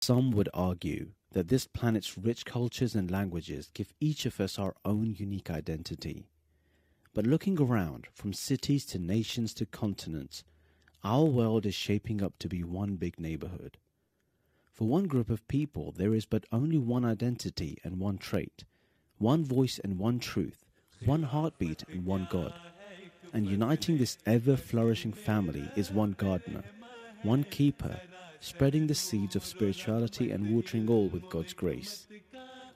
Some would argue that this planet's rich cultures and languages give each of us our own unique identity. But looking around, from cities to nations to continents, our world is shaping up to be one big neighborhood. For one group of people, there is but only one identity and one trait, one voice and one truth, one heartbeat and one God. And uniting this ever-flourishing family is one gardener, one keeper, spreading the seeds of spirituality and watering all with God's grace.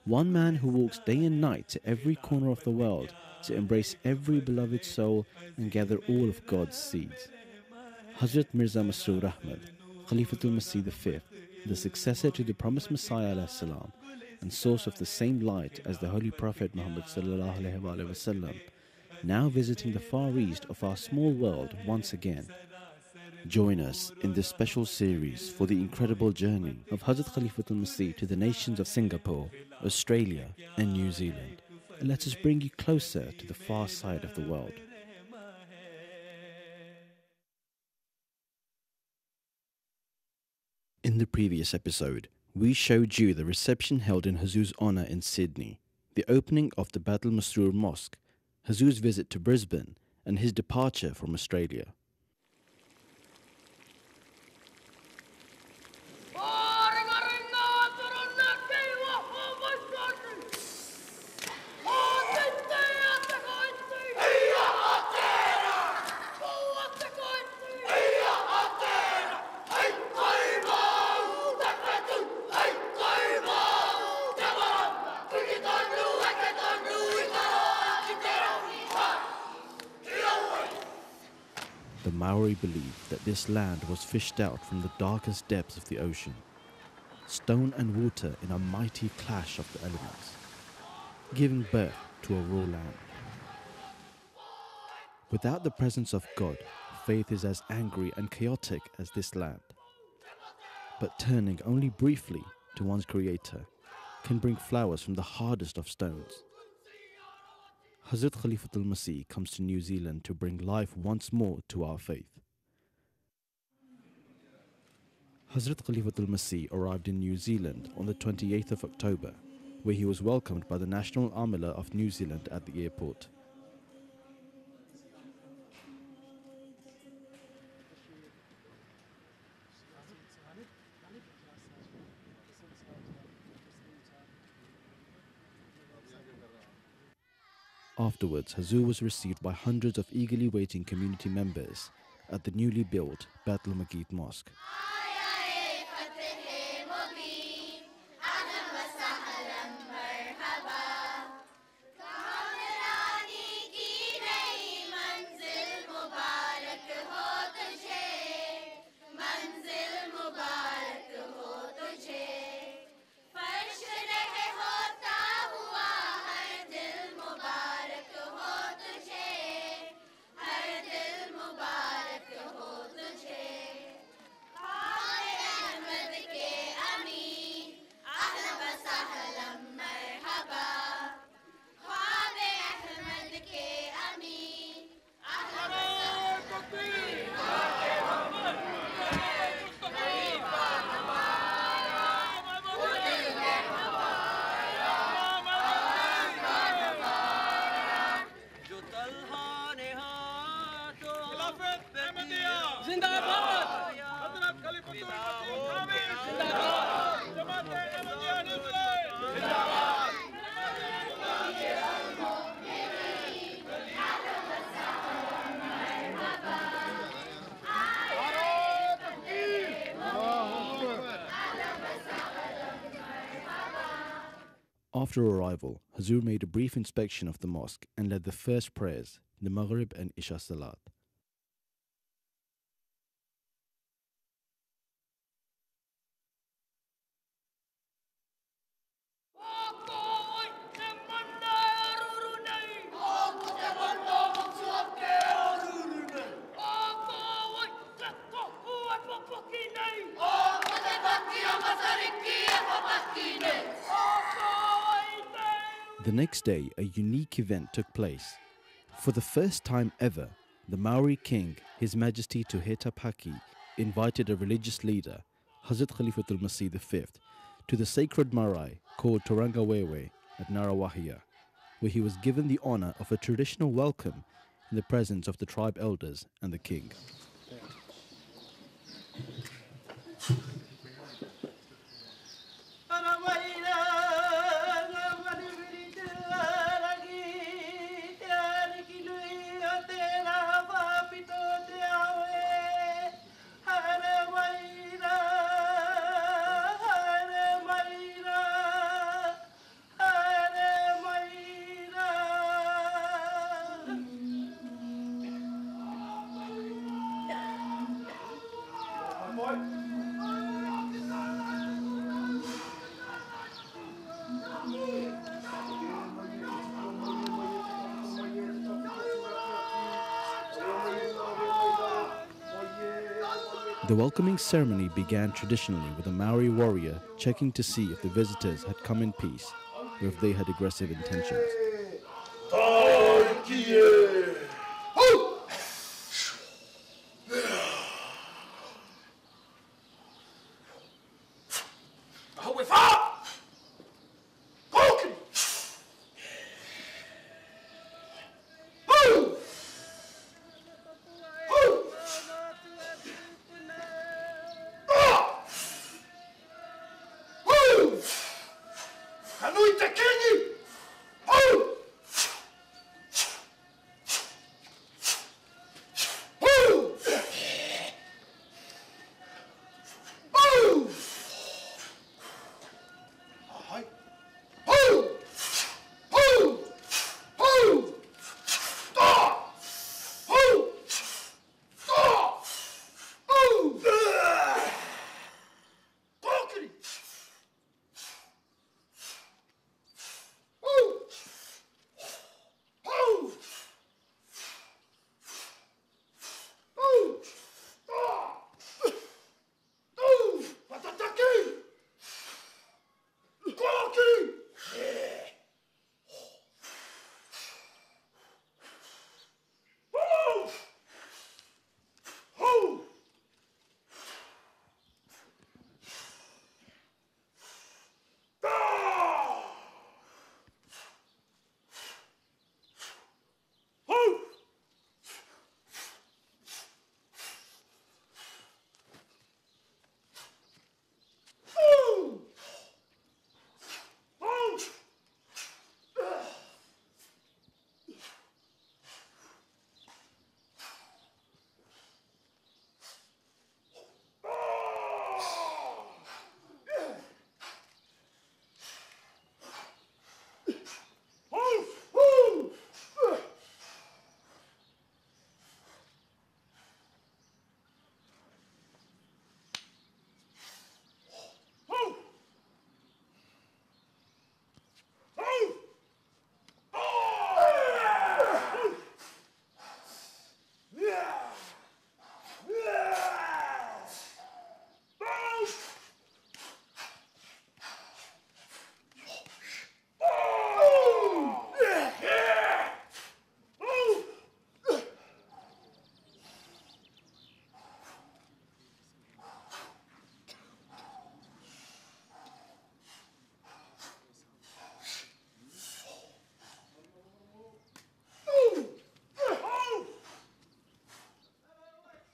One man who walks day and night to every corner of the world to embrace every beloved soul and gather all of God's seeds. Hazrat Mirza Masroor Ahmad, Khalifatul Masih V, the successor to the promised Messiah ﷺ, and source of the same light as the Holy Prophet Muhammad ﷺ, now visiting the far east of our small world once again. Join us in this special series for the incredible journey of Hazrat Khalifatul Masih to the nations of Singapore, Australia and New Zealand. And let us bring you closer to the far side of the world. In the previous episode, we showed you the reception held in Hazur's honour in Sydney, the opening of the Badal Masroor Mosque, Hazur's visit to Brisbane, and his departure from Australia. The Maori believed that this land was fished out from the darkest depths of the ocean, stone and water in a mighty clash of the elements, giving birth to a raw land. Without the presence of God, faith is as angry and chaotic as this land. But turning only briefly to one's Creator can bring flowers from the hardest of stones. Hazrat Khalifatul Masih comes to New Zealand to bring life once more to our faith. Hazrat Khalifatul Masih arrived in New Zealand on the 28th of October, where he was welcomed by the National Amila of New Zealand at the airport. Afterwards, Hazur was received by hundreds of eagerly waiting community members at the newly built Badal Masjid Mosque. After arrival, Hazur made a brief inspection of the mosque and led the first prayers, the Maghrib and Isha Salat. The next day, a unique event took place. For the first time ever, the Maori king, His Majesty Tuheta Paki, invited a religious leader, Hazrat Khalifa al-Masih V to the sacred marae called Torangawewe at Narawahia, where he was given the honor of a traditional welcome in the presence of the tribe elders and the king. The welcoming ceremony began traditionally with a Maori warrior checking to see if the visitors had come in peace or if they had aggressive intentions.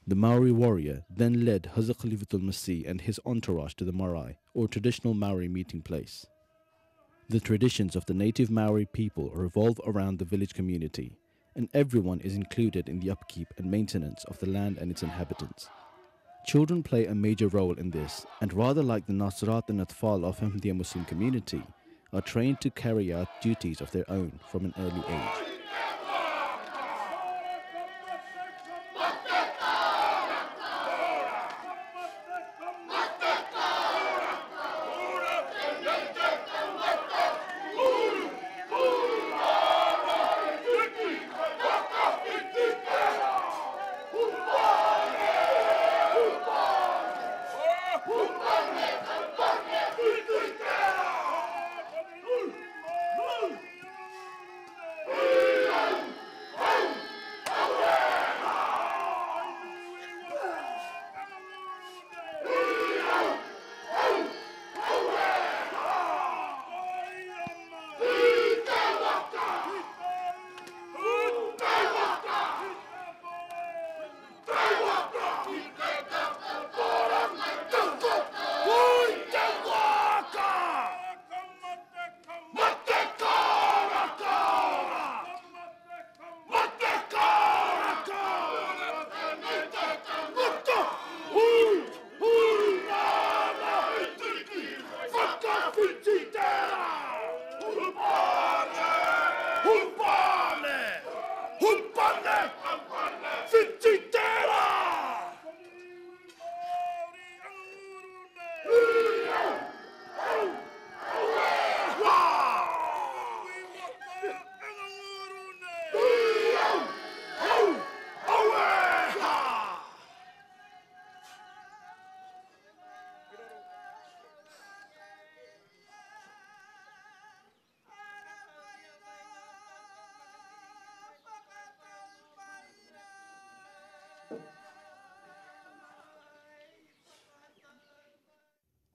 The Maori warrior then led Hazrat Khalifa al-Masih and his entourage to the marae, or traditional Maori meeting place. The traditions of the native Maori people revolve around the village community, and everyone is included in the upkeep and maintenance of the land and its inhabitants. Children play a major role in this, and rather like the Nasrat and Atfal of Ahmadiyya Muslim community, are trained to carry out duties of their own from an early age.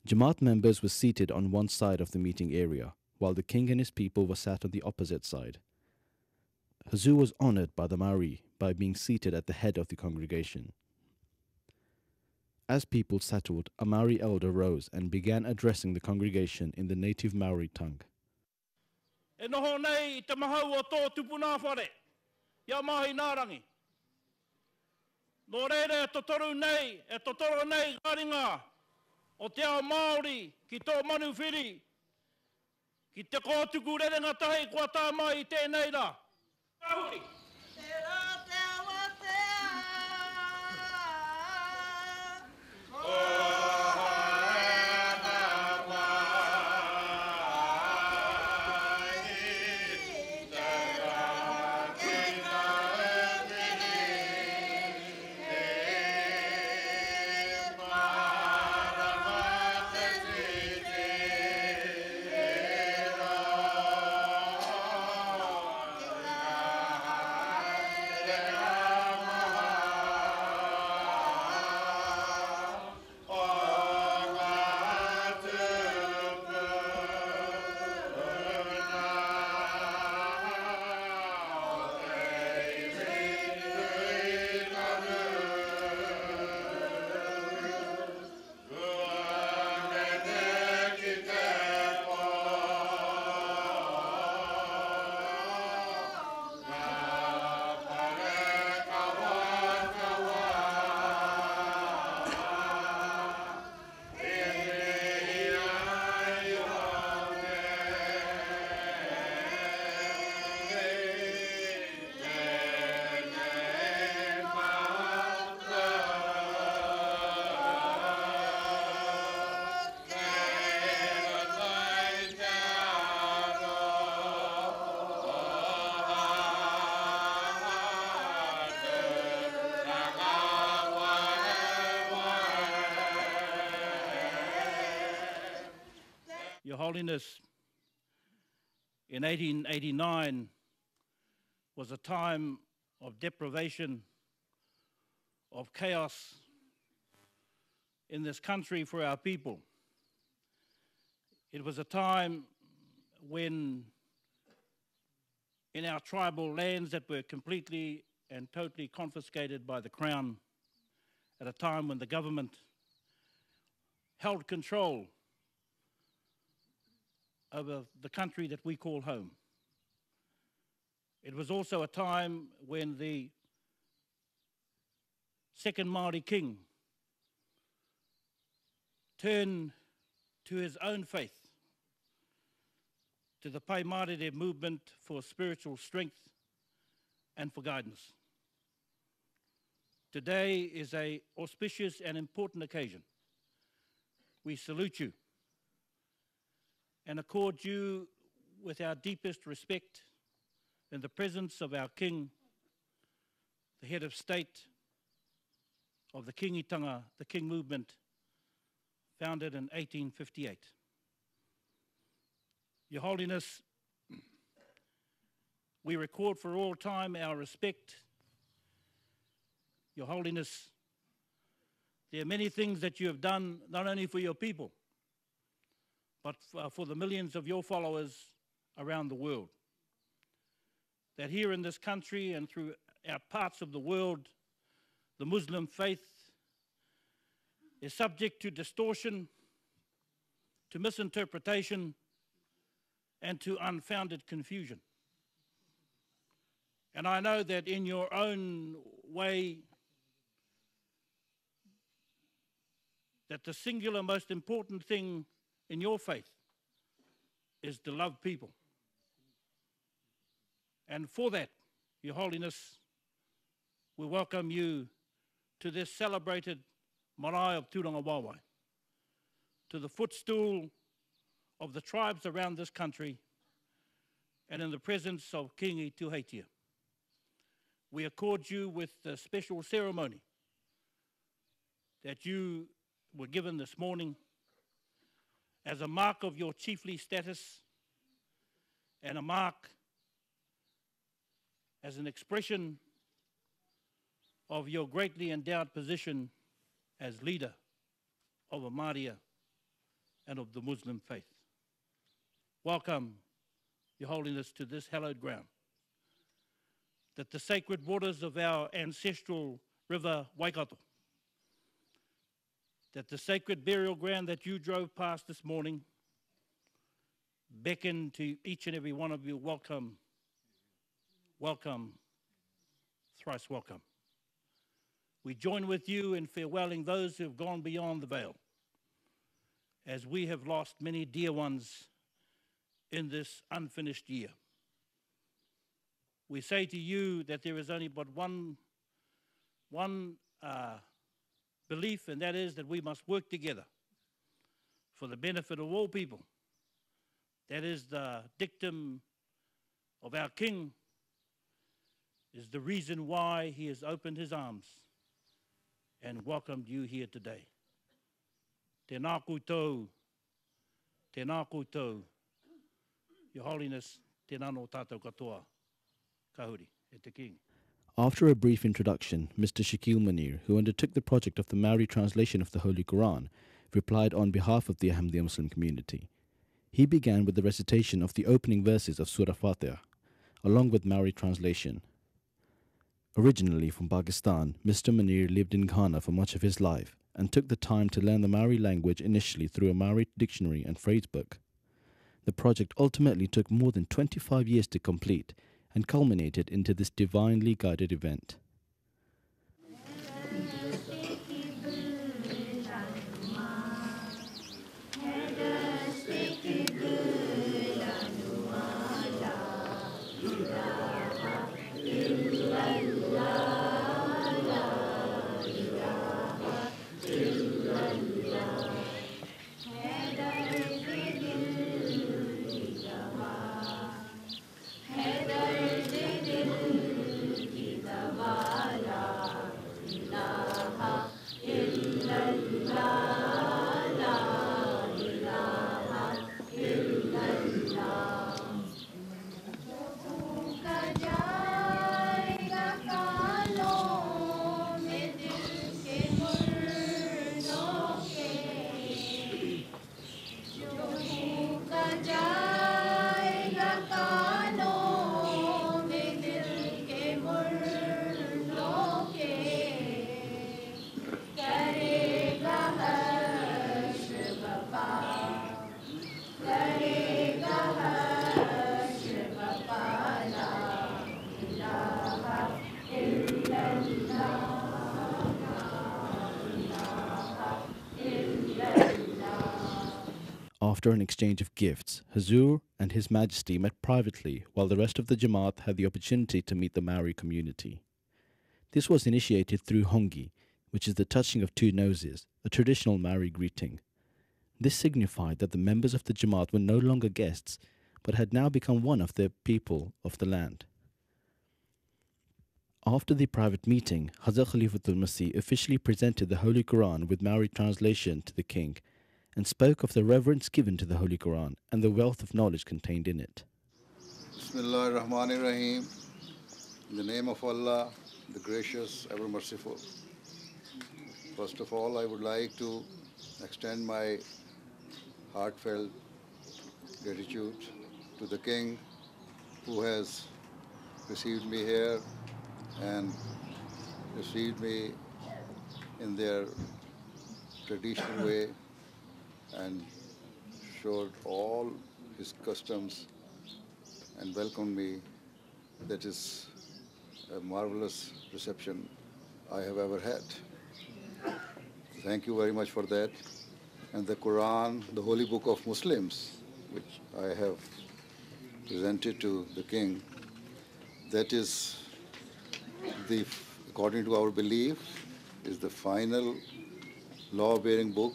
Jamaat members were seated on one side of the meeting area, while the king and his people were sat on the opposite side. Huzu was honored by the Maori by being seated at the head of the congregation. As people settled, a Maori elder rose and began addressing the congregation in the native Maori tongue. E noho nei I te mahau o tō tupuna whare, ia mahi nārangi. Nō reire e totoru nei garinga o te ao Māori ki tō manu whiri, ki te kōtuku rerenga tahi kua tā mai I tēnei rā. Ahuri! Your Holiness, in 1889 was a time of deprivation, of chaos in this country for our people. It was a time when in our tribal lands that were completely and totally confiscated by the Crown, at a time when the government held control over the country that we call home. It was also a time when the second Maori king turned to his own faith, to the Pai Mārire movement for spiritual strength and for guidance. Today is an auspicious and important occasion. We salute you and accord you with our deepest respect in the presence of our King, the head of state of the Kingitanga, the King movement, founded in 1858. Your Holiness, we record for all time our respect. Your Holiness, there are many things that you have done, not only for your people, but for the millions of your followers around the world. That here in this country and through our parts of the world, the Muslim faith is subject to distortion, to misinterpretation, and to unfounded confusion. And I know that in your own way, that the singular most important thing in your faith is to love people. And for that, Your Holiness, we welcome you to this celebrated marae of Tūranga Wāwai, to the footstool of the tribes around this country, and in the presence of Kingi Tuheitia. We accord you with the special ceremony that you were given this morning as a mark of your chiefly status and a mark as an expression of your greatly endowed position as leader of a Māoria and of the Muslim faith. Welcome, Your Holiness, to this hallowed ground, that the sacred waters of our ancestral river Waikato, that the sacred burial ground that you drove past this morning beckon to each and every one of you, welcome, welcome, thrice welcome. We join with you in farewelling those who have gone beyond the veil, as we have lost many dear ones in this unfinished year. We say to you that there is only but one belief, and that is that we must work together for the benefit of all people. That is the dictum of our King, is the reason why he has opened his arms and welcomed you here today. Tēnā koutou, tēnā koutou. Your Holiness, tēnā no tātou katoa, kahuri, e te King. After a brief introduction, Mr. Shakil Munir, who undertook the project of the Maori translation of the Holy Quran, replied on behalf of the Ahmadiyya Muslim community. He began with the recitation of the opening verses of Surah Fatiha, along with Maori translation. Originally from Pakistan, Mr. Munir lived in Ghana for much of his life and took the time to learn the Maori language initially through a Maori dictionary and phrase book. The project ultimately took more than 25 years to complete and culminated into this divinely guided event. After an exchange of gifts, Hazur and His Majesty met privately while the rest of the Jamaat had the opportunity to meet the Maori community. This was initiated through hongi, which is the touching of two noses, a traditional Maori greeting. This signified that the members of the Jamaat were no longer guests, but had now become one of the people of the land. After the private meeting, Hazrat Khalifa al-Masih officially presented the Holy Quran with Maori translation to the king, and spoke of the reverence given to the Holy Quran and the wealth of knowledge contained in it. Bismillahir Rahmanir Rahim. In the name of Allah, the gracious, ever merciful. First of all, I would like to extend my heartfelt gratitude to the King who has received me here and received me in their traditional way and showed all his customs and welcomed me. That is a marvelous reception I have ever had. Thank you very much for that. And the Quran, the holy book of Muslims, which I have presented to the king, that is the, according to our belief, is the final law-bearing book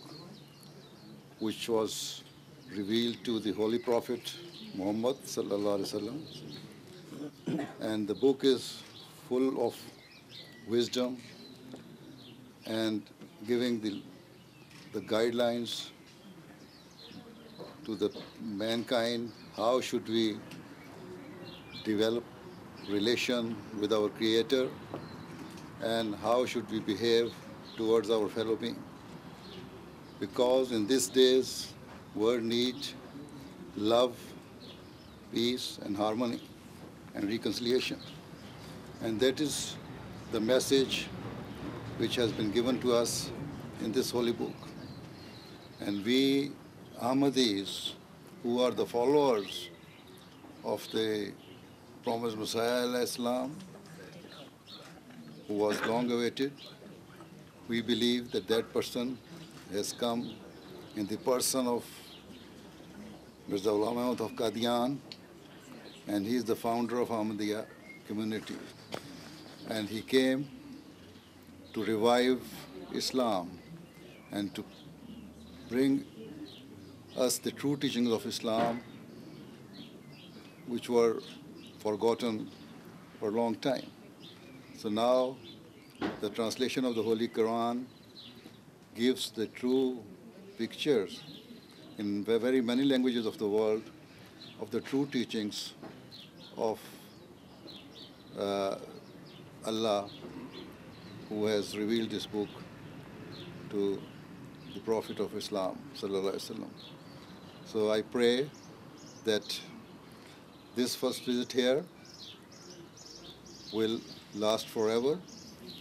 which was revealed to the Holy Prophet Muhammad sallallahu alaihi wasallam, and the book is full of wisdom and giving the guidelines to the mankind. How should we develop relation with our Creator, and how should we behave towards our fellow being? Because in these days, world needs love, peace, and harmony, and reconciliation. And that is the message which has been given to us in this holy book. And we Ahmadis, who are the followers of the promised Messiah Islam, who was long awaited, we believe that that person has come in the person of Mirza Ghulam Ahmad of Qadian, and he is the founder of Ahmadiyya community. And he came to revive Islam and to bring us the true teachings of Islam, which were forgotten for a long time. So now the translation of the Holy Quran gives the true pictures in very many languages of the world of the true teachings of Allah, who has revealed this book to the Prophet of Islam, sallallahu alaihi wasallam. So I pray that this first visit here will last forever,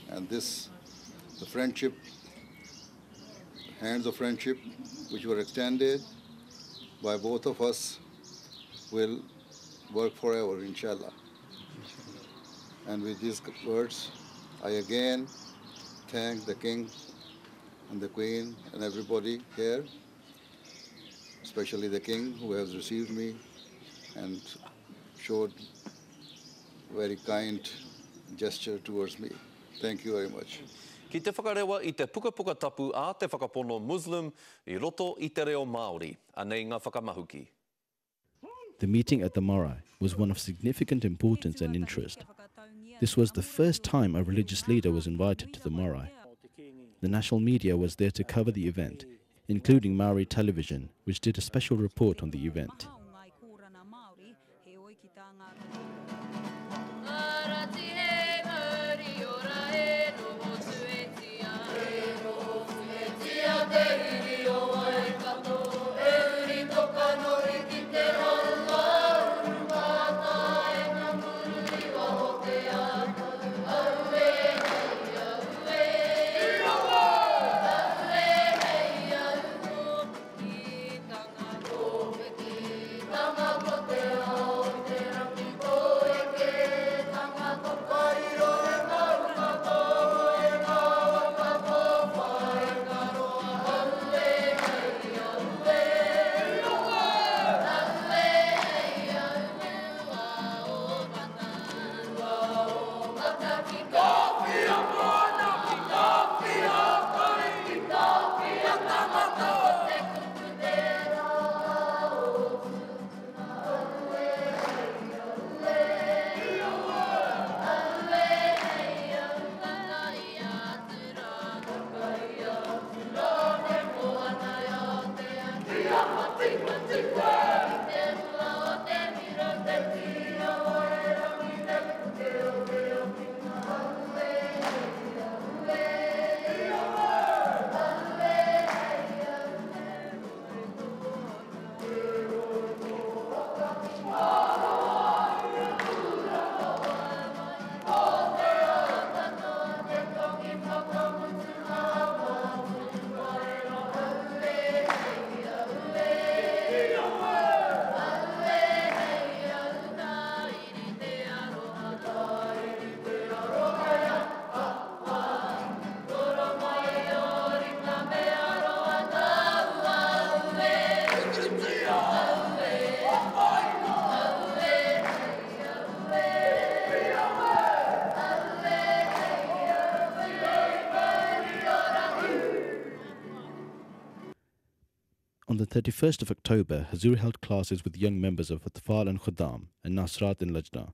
and the friendship, hands of friendship which were extended by both of us will work forever, inshallah. And with these words, I again thank the King and the Queen and everybody here, especially the King who has received me and showed very kind gesture towards me. Thank you very much. Ki te whakarewa I te puka tapu a te whakapono Muslim I roto I te reo Māori, anei ngā whakamahuki. The meeting at the marae was one of significant importance and interest. This was the first time a religious leader was invited to the marae. The national media was there to cover the event, including Maori television, which did a special report on the event. On the 31st of October, Hazur held classes with young members of Atfal and Khuddam and Nasrat and Lajna.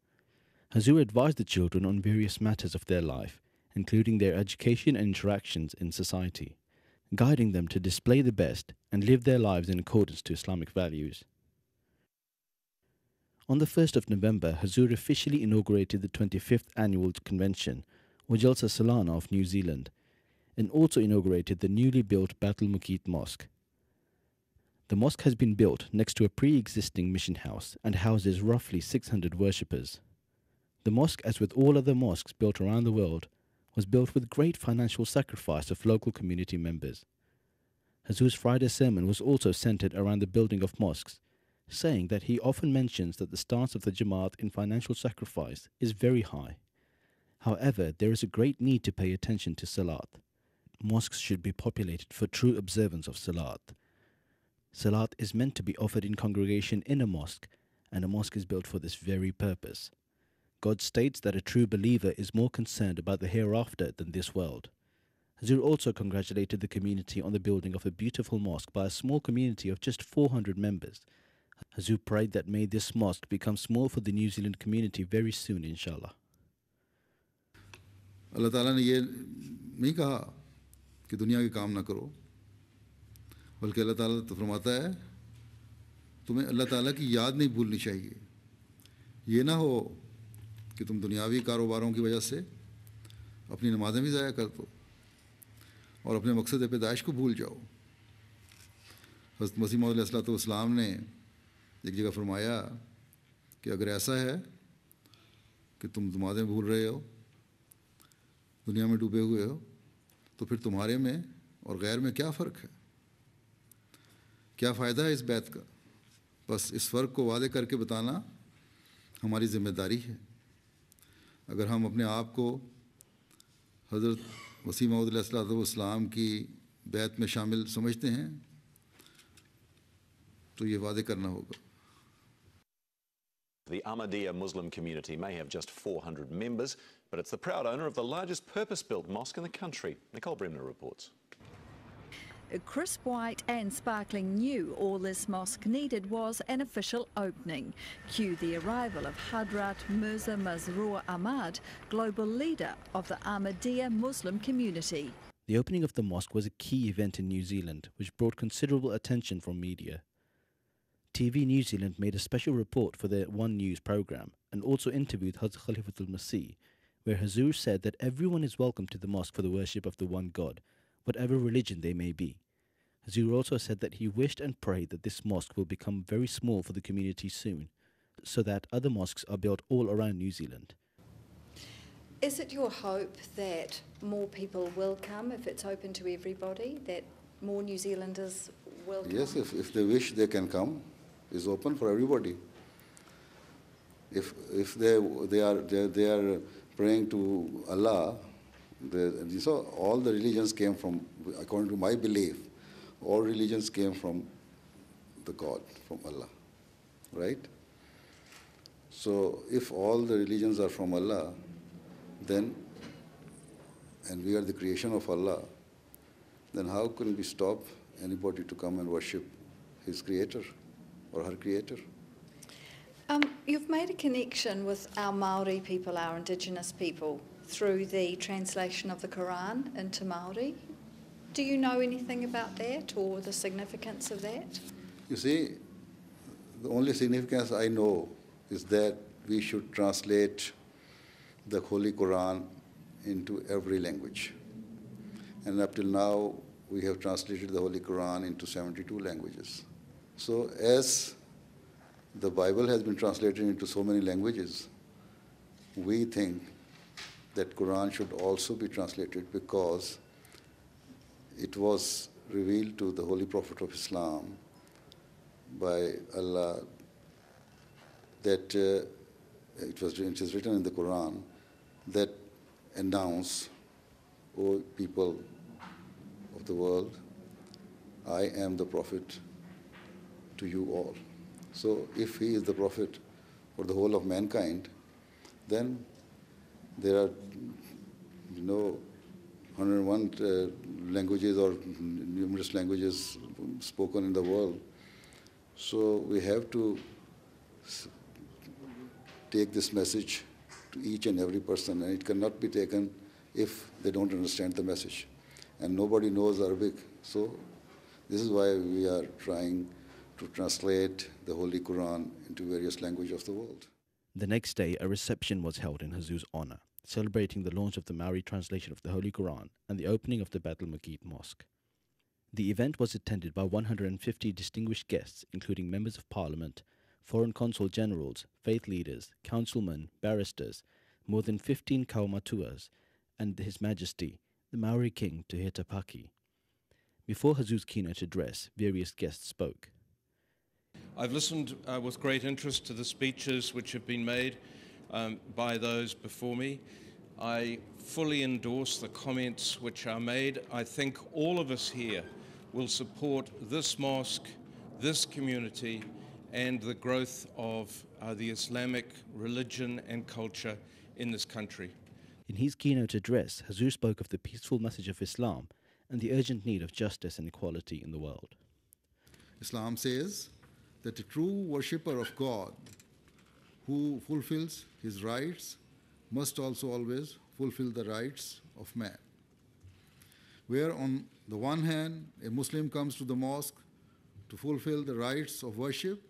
Hazur advised the children on various matters of their life, including their education and interactions in society, guiding them to display the best and live their lives in accordance to Islamic values. On the 1st of November, Hazur officially inaugurated the 25th Annual Convention, or Jalsa Salana of New Zealand, and also inaugurated the newly built Batul Muqit Mosque. The mosque has been built next to a pre-existing mission house and houses roughly 600 worshippers. The mosque, as with all other mosques built around the world, was built with great financial sacrifice of local community members. Hazur's Friday sermon was also centered around the building of mosques, saying that he often mentions that the stance of the Jamaat in financial sacrifice is very high. However, there is a great need to pay attention to Salat. Mosques should be populated for true observance of Salat. Salat is meant to be offered in congregation in a mosque, and a mosque is built for this very purpose. God states that a true believer is more concerned about the hereafter than this world. Hazur also congratulated the community on the building of a beautiful mosque by a small community of just 400 members. Hazur prayed that may this mosque become small for the New Zealand community very soon, inshallah. अल्लाह ताला ने ये नहीं कहा कि दुनिया के काम ना करो, बल्कि अल्लाह ताला तो फरमाता है तुम्हें अल्लाह ताला की याद नहीं भूलनी चाहिए। ये ना हो कि तुम दुनियावी कारोबारों की वजह से अपनी नमाज़ें भी ज़ाया कर दो और अपने मकसद पैदाइश को भूल जाओ। हज़रत मसीह मौद अलैहिस्सलाम ने एक जगह फरमाया कि अगर ऐसा है कि तुम नमाज़ें भूल रहे हो, दुनिया में डूबे हुए हो, तो फिर तुम्हारे में और गैर में क्या फ़र्क है? क्या फ़ायदा है इस बात का? बस इस फ़र्क को वादे करके बताना हमारी ज़िम्मेदारी है। अगर हम अपने आप को हज़रत मसीह मौद अलैहिस्सलाम की बैत में शामिल समझते हैं तो ये वादे करना होगा। The Ahmadiyya Muslim community may have just 400 members, but it's the proud owner of the largest purpose-built mosque in the country. Nicole Bremner reports. Crisp white and sparkling new, all this mosque needed was an official opening. Cue the arrival of Hadrat Mirza Masroor Ahmad, global leader of the Ahmadiyya Muslim community. The opening of the mosque was a key event in New Zealand, which brought considerable attention from media. TV New Zealand made a special report for their One News program and also interviewed Hazrat Khalifa al-Masih, where Hazur said that everyone is welcome to the mosque for the worship of the one God, whatever religion they may be. Hazur also said that he wished and prayed that this mosque will become very small for the community soon, so that other mosques are built all around New Zealand. Is it your hope that more people will come if it's open to everybody, that more New Zealanders will come? Yes, if they wish, they can come. It's open for everybody. If they are praying to Allah, so all the religions came from, according to my belief, all religions came from the God, from Allah, right? So if all the religions are from Allah, then, and we are the creation of Allah, then how can we stop anybody to come and worship his creator or her creator? You've made a connection with our Maori people, our indigenous people, through the translation of the Quran into Maori. Do you know anything about that or the significance of that? You see, the only significance I know is that we should translate the Holy Quran into every language. And up till now, we have translated the Holy Quran into 72 languages. So as the Bible has been translated into so many languages, we think that Quran should also be translated because it was revealed to the Holy Prophet of Islam by Allah that it is written in the Quran that announce, O people of the world, I am the Prophet to you all. So if he is the Prophet for the whole of mankind, then there are, 101 languages or numerous languages spoken in the world. So we have to take this message to each and every person, and it cannot be taken if they don't understand the message. And nobody knows Arabic, so this is why we are trying to translate the Holy Quran into various languages of the world. The next day, a reception was held in Hazur's honor, celebrating the launch of the Maori translation of the Holy Quran and the opening of the Baitul Maqdis Mosque. The event was attended by 150 distinguished guests, including members of parliament, foreign consul generals, faith leaders, councilmen, barristers, more than 15 kaumatuas, and His Majesty, the Maori King Te Paki. Before Hazur's keynote address, various guests spoke. I've listened with great interest to the speeches which have been made by those before me. I fully endorse the comments which are made. I think all of us here will support this mosque, this community, and the growth of the Islamic religion and culture in this country. In his keynote address, Hazur spoke of the peaceful message of Islam and the urgent need of justice and equality in the world. Islam says that a true worshipper of God who fulfills his rights must also always fulfill the rights of man. Where on the one hand a Muslim comes to the mosque to fulfill the rights of worship,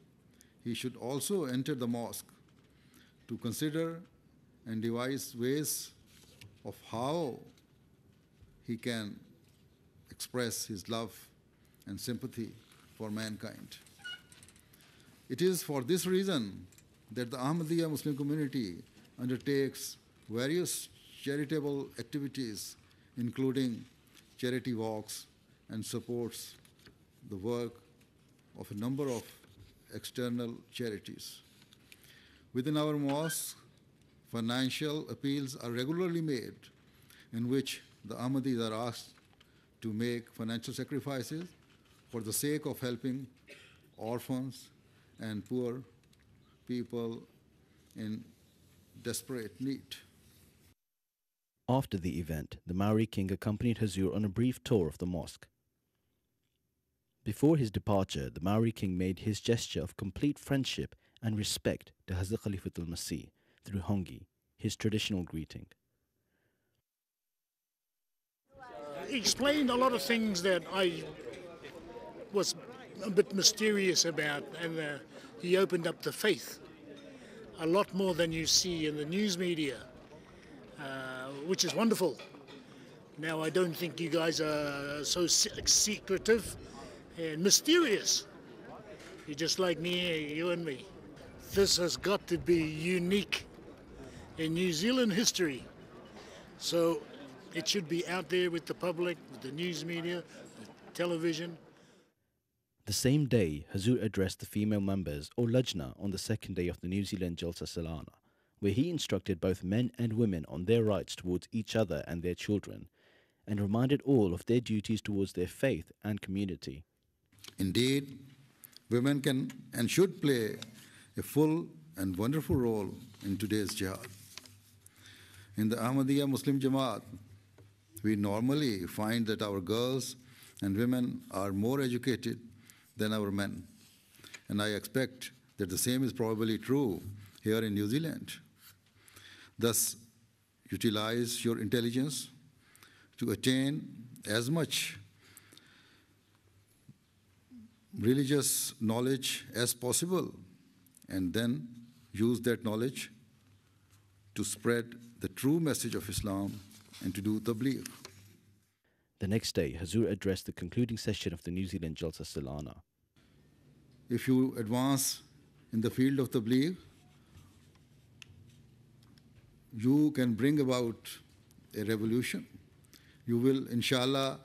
he should also enter the mosque to consider and devise ways of how he can express his love and sympathy for mankind. It is for this reason that the Ahmadiyya Muslim community undertakes various charitable activities, including charity walks, and supports the work of a number of external charities. Within our mosque, financial appeals are regularly made in which the Ahmadis are asked to make financial sacrifices for the sake of helping orphans and poor people in desperate need. After the event, the Maori King accompanied Hazur on a brief tour of the mosque. Before his departure, the Maori King made his gesture of complete friendship and respect to Hazrat Khalifa al-Masih through hongi, his traditional greeting. He explained a lot of things that I was a bit mysterious about, and he opened up the faith a lot more than you see in the news media, which is wonderful. Now, I don't think you guys are so secretive and mysterious. You're just like me, you and me. This has got to be unique in New Zealand history. So it should be out there with the public, with the news media, the television. The same day, Hazur addressed the female members, or Lajna, on the second day of the New Zealand Jalsa Salana, where he instructed both men and women on their rights towards each other and their children, and reminded all of their duties towards their faith and community. Indeed, women can and should play a full and wonderful role in today's jihad. In the Ahmadiyya Muslim Jamaat, we normally find that our girls and women are more educated than our men, and I expect that the same is probably true here in New Zealand. Thus, utilize your intelligence to attain as much religious knowledge as possible, and then use that knowledge to spread the true message of Islam and to do tabligh. The next day, Hazur addressed the concluding session of the New Zealand Jalsa Salana. If you advance in the field of tabligh, you can bring about a revolution. You will, inshallah,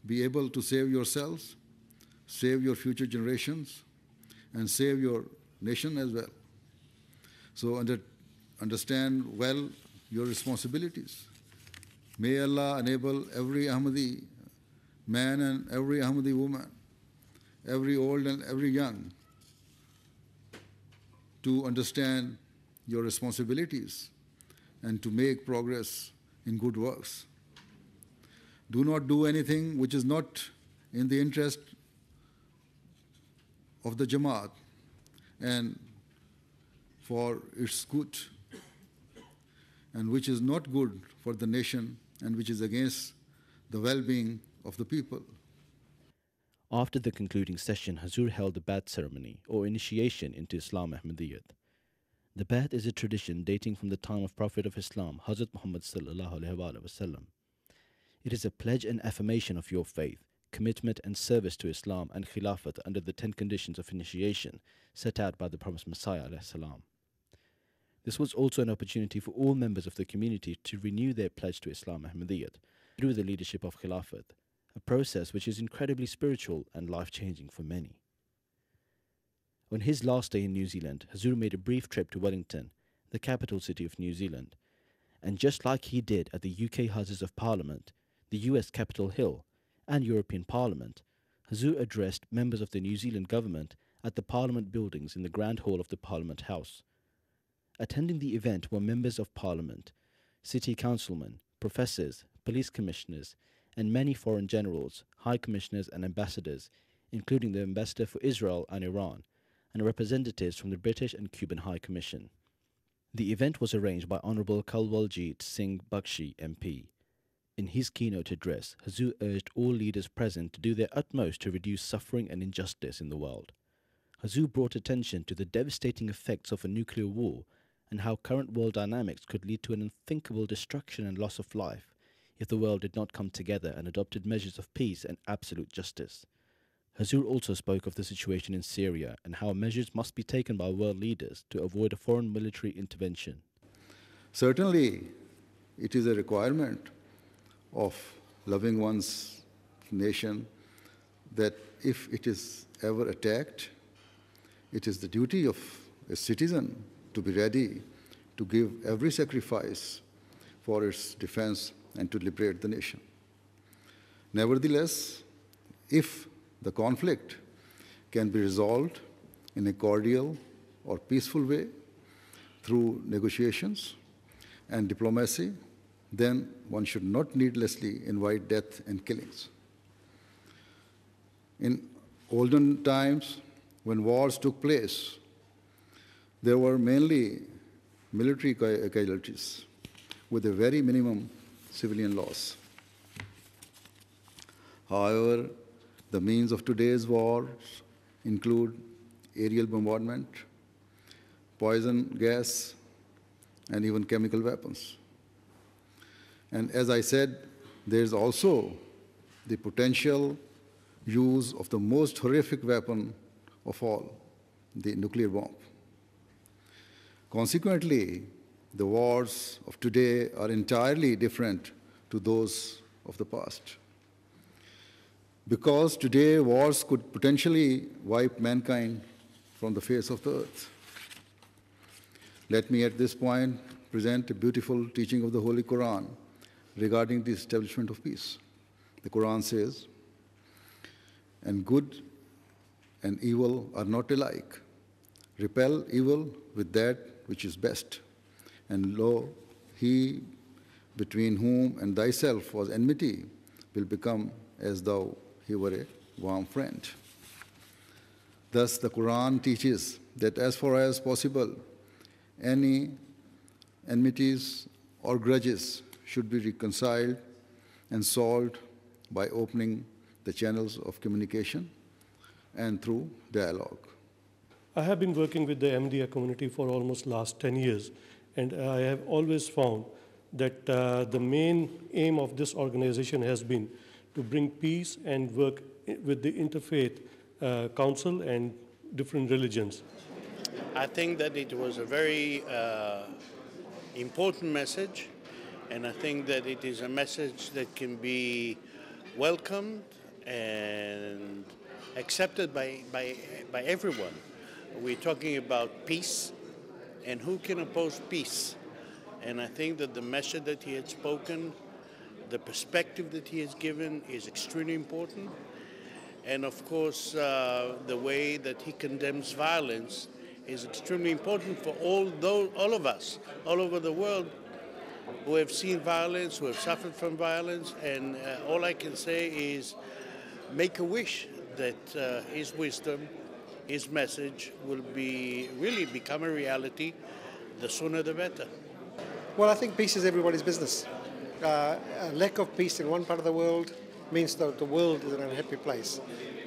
be able to save yourselves, save your future generations, and save your nation as well. So understand well your responsibilities. May Allah enable every Ahmadi man and every Ahmadi woman, every old and every young, to understand your responsibilities and to make progress in good works. Do not do anything which is not in the interest of the Jamaat and for its good, and which is not good for the nation and which is against the well-being of the people. After the concluding session, Hazur held a Bai'at ceremony, or initiation into Islam Ahmadiyyat. The Bai'at is a tradition dating from the time of Prophet of Islam, Hazrat Muhammad sallallahu alaihi wasallam. It is a pledge and affirmation of your faith, commitment and service to Islam and Khilafat under the 10 conditions of initiation set out by the promised Messiah ﷺ. This was also an opportunity for all members of the community to renew their pledge to Islam Ahmadiyyat through the leadership of Khilafat, a process which is incredibly spiritual and life-changing for many. On his last day in New Zealand, Hazur made a brief trip to Wellington, the capital city of New Zealand, and just like he did at the UK Houses of Parliament, the US Capitol Hill, and European Parliament, Hazur addressed members of the New Zealand government at the Parliament buildings in the Grand Hall of the Parliament House. Attending the event were members of Parliament, city councilmen, professors, police commissioners, and many foreign generals, high commissioners and ambassadors, including the ambassador for Israel and Iran, and representatives from the British and Cuban High Commission. The event was arranged by Honourable Kalwaljit Singh Bakshi MP. In his keynote address, Hazur urged all leaders present to do their utmost to reduce suffering and injustice in the world. Hazur brought attention to the devastating effects of a nuclear war and how current world dynamics could lead to an unthinkable destruction and loss of life if the world did not come together and adopted measures of peace and absolute justice. Hazur also spoke of the situation in Syria and how measures must be taken by world leaders to avoid a foreign military intervention. Certainly, it is a requirement of loving one's nation that if it is ever attacked, it is the duty of a citizen to be ready to give every sacrifice for its defense and to liberate the nation. Nevertheless, if the conflict can be resolved in a cordial or peaceful way through negotiations and diplomacy, then one should not needlessly invite death and killings. In olden times, when wars took place, there were mainly military casualties with a very minimum civilian loss. However, the means of today's wars include aerial bombardment, poison gas, and even chemical weapons. And as I said, there is also the potential use of the most horrific weapon of all, the nuclear bomb. Consequently, the wars of today are entirely different to those of the past. Because today wars could potentially wipe mankind from the face of the earth. Let me at this point present a beautiful teaching of the Holy Quran regarding the establishment of peace. The Quran says, "And good and evil are not alike. Repel evil with that which is best. And lo, he between whom and thyself was enmity will become as though he were a warm friend." Thus, the Quran teaches that as far as possible, any enmities or grudges should be reconciled and solved by opening the channels of communication and through dialogue. I have been working with the Ahmadiyya community for almost last 10 years, and I have always found that the main aim of this organization has been to bring peace and work with the interfaith council and different religions. I think that it was a very important message, and I think that it is a message that can be welcomed and accepted by everyone. We're talking about peace, and who can oppose peace? And I think that the message that he had spoken, the perspective that he has given is extremely important. And of course, the way that he condemns violence is extremely important for all of us, all over the world, who have seen violence, who have suffered from violence. And all I can say is make a wish that his wisdom, his message will really become a reality. The sooner the better. Well, I think peace is everybody's business. A lack of peace in one part of the world means that the world is an unhappy place.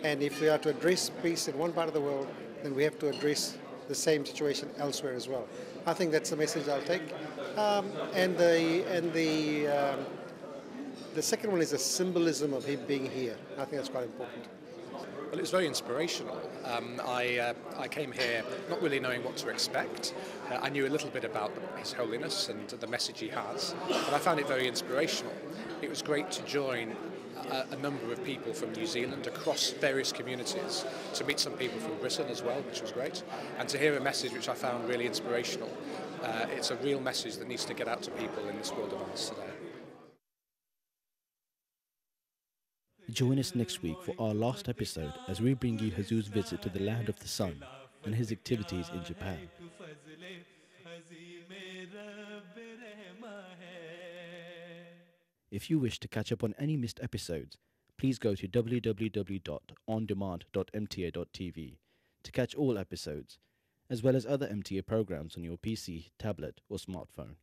And if we are to address peace in one part of the world, then we have to address the same situation elsewhere as well. I think that's the message I'll take. And the The second one is the symbolism of him being here. I think that's quite important. Well, it was very inspirational. I came here not really knowing what to expect. I knew a little bit about His Holiness and the message he has, but I found it very inspirational. It was great to join a number of people from New Zealand across various communities, to meet some people from Britain as well, which was great, and to hear a message which I found really inspirational. It's a real message that needs to get out to people in this world of ours today. Join us next week for our last episode as we bring you Hazur's visit to the land of the sun and his activities in Japan. If you wish to catch up on any missed episodes, please go to www.ondemand.mta.tv to catch all episodes, as well as other MTA programs on your PC, tablet or smartphone.